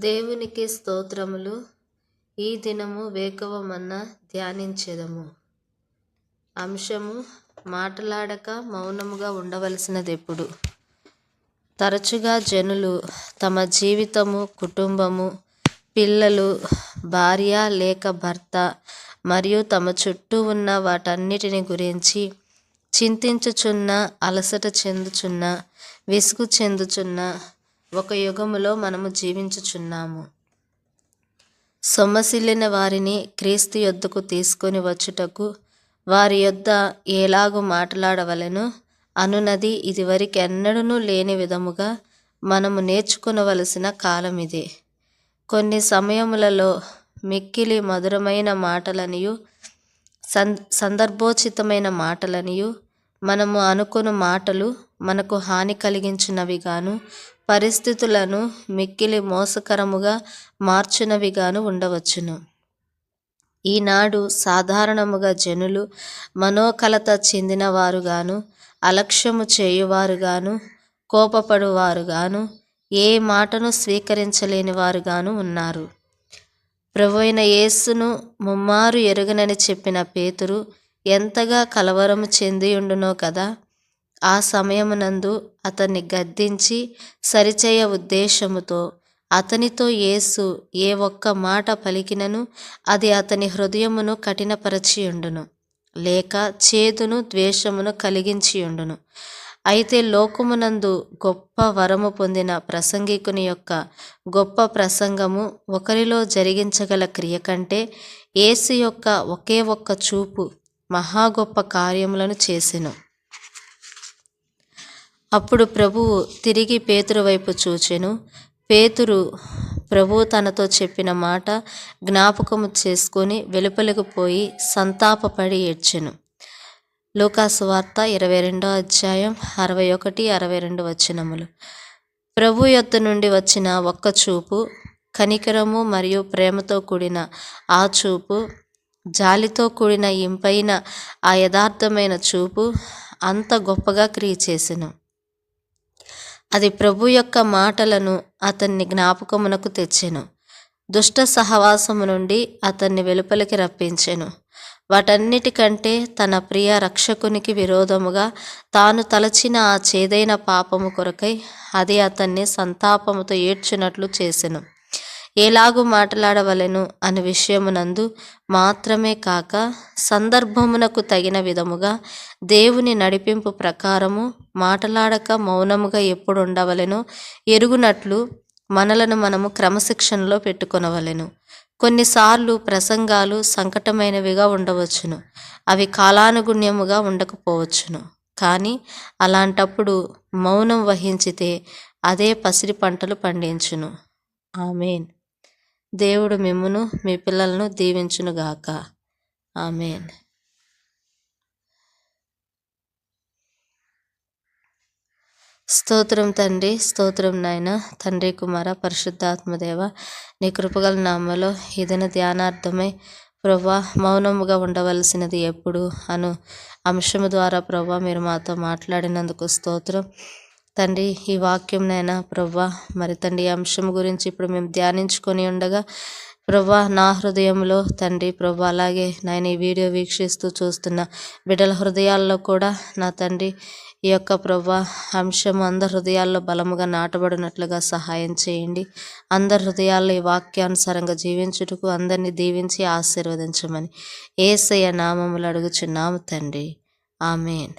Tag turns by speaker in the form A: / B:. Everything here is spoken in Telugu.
A: దేవునికి స్తోత్రములు. ఈ దినము వేకువమన్న ధ్యానించెదము. అంశము: మాటలాడక మౌనముగా ఉండవలసినదెప్పుడు. తరచుగా జనులు తమ జీవితము, కుటుంబము, పిల్లలు, భార్య లేక భర్త మరియు తమ చుట్టూ ఉన్న వాటన్నిటిని గురించి చింతించుచున్న, అలసట చెందుచున్న, విసుగు చెందుచున్న ఒక యుగములో మనము జీవించుచున్నాము. సొమ్మసిల్లిన వారిని క్రీస్తు యొద్దకు తీసుకొని వచ్చుటకు వారి యొద్ద ఎలాగు మాట్లాడవలెనో అనునది ఇదివరకెన్నడూనూ లేని విధముగా మనము నేర్చుకొనవలసిన కాలమిదే. కొన్ని సమయములలో మిక్కిలి మధురమైన మాటలనియు సందర్భోచితమైన మాటలనియు మనము అనుకొను మాటలు మనకు హాని కలిగించునవిగాను, పరిస్థితులను మిక్కిలి మోసకరముగా మార్చునవిగాను ఉండవచ్చును. ఈనాడు సాధారణముగా జనులు మనోకలత చెందినవారుగాను, అలక్ష్యము చేయువారుగాను, కోపపడువారుగాను, ఏ మాటను స్వీకరించలేని వారుగాను ఉన్నారు. ప్రభువైన యేసును ముమ్మారు ఎరుగనని చెప్పిన పేతురు ఎంతగా కలవరము చెందియుండునో కదా. ఆ సమయమునందు అతన్ని గద్దించి సరిచేయ ఉద్దేశముతో అతనితో యేసు ఏ ఒక్క మాట పలికినను అది అతని హృదయమును కఠినపరచియుండును, లేక చేదును ద్వేషమును కలిగించియుండును. అయితే లోకమునందు గొప్ప వరము పొందిన ప్రసంగికుని యొక్క గొప్ప ప్రసంగము ఒకరిలో జరిగించగల క్రియ కంటే యేసు యొక్క ఒకే ఒక్క చూపు మహా గొప్ప కార్యములను చేసెను. అప్పుడు ప్రభువు తిరిగి పేతురు వైపు చూచెను. పేతురు ప్రభువు తనతో చెప్పిన మాట జ్ఞాపకము చేసుకొని వెలుపలకు పోయి సంతాపపడి ఏడ్చెను. లూకాసు వార్త 22వ అధ్యాయం 61-62 వచనములు. ప్రభు యొద్ద నుండి వచ్చిన ఒక్క చూపు, కనికరము మరియు ప్రేమతో కూడిన ఆ చూపు, జాలితో కూడిన ఇంపైన ఆ యథార్థమైన చూపు అంత గొప్పగా క్రియ చేసెను. అది ప్రభు యొక్క మాటలను అతన్ని జ్ఞాపకమునకు తెచ్చెను. దుష్ట సహవాసము నుండి అతన్ని వెలుపలికి రప్పించెను. వాటన్నిటికంటే తన ప్రియ రక్షకునికి విరోధముగా తాను తలచిన ఆ చేదైన పాపము కొరకై అది అతన్ని సంతాపముతో ఏడ్చునట్లు చేసెను. ఎలాగు మాట్లాడవలెను అనే విషయమునందు మాత్రమే కాక సందర్భమునకు తగిన విధముగా దేవుని నడిపింపు ప్రకారము మాటలాడక మౌనముగా ఎప్పుడు ఉండవలెనో ఎరుగునట్లు మనలను మనము క్రమశిక్షణలో పెట్టుకొనవలెను. కొన్నిసార్లు ప్రసంగాలు సంకటమైనవిగా ఉండవచ్చును, అవి కాలానుగుణ్యముగా ఉండకపోవచ్చును. కానీ అలాంటప్పుడు మౌనం వహించితే అదే పసిడి పంటలు పండించును. ఆమేన్. దేవుడు మిమ్మును మీ పిల్లలను దీవించునుగాక. ఆమేన్. స్తోత్రం తండ్రి, స్తోత్రం నాయన. తండ్రి, కుమార, పరిశుద్ధాత్మదేవ, నీ కృపగల నామలో ఈ దిన ధ్యానార్థమై ప్రభా మౌనముగా ఉండవలసినది ఎప్పుడు అను అంశము ద్వారా ప్రభా మీరు మాతో మాట్లాడినందుకు స్తోత్రం తండ్రి. ఈ వాక్యం నైనా ప్రభా మరి తండ్రి ఈ అంశం గురించి ఇప్పుడు మేము ధ్యానించుకొని ఉండగా ప్రభా నా హృదయంలో తండ్రి ప్రభా అలాగే నాయన ఈ వీడియో వీక్షిస్తూ చూస్తున్న బిడ్డల హృదయాల్లో కూడా నా తండ్రి ఈ యొక్క ప్రభా అంశం అందరి హృదయాల్లో బలముగా నాటబడినట్లుగా సహాయం చేయండి. అందరి హృదయాల్లో ఈ వాక్యానుసారంగా జీవించుటకు అందరినీ దీవించి ఆశీర్వదించమని యేసయ్య నామములో అడుగుచున్నాము తండ్రి. ఆమేన్.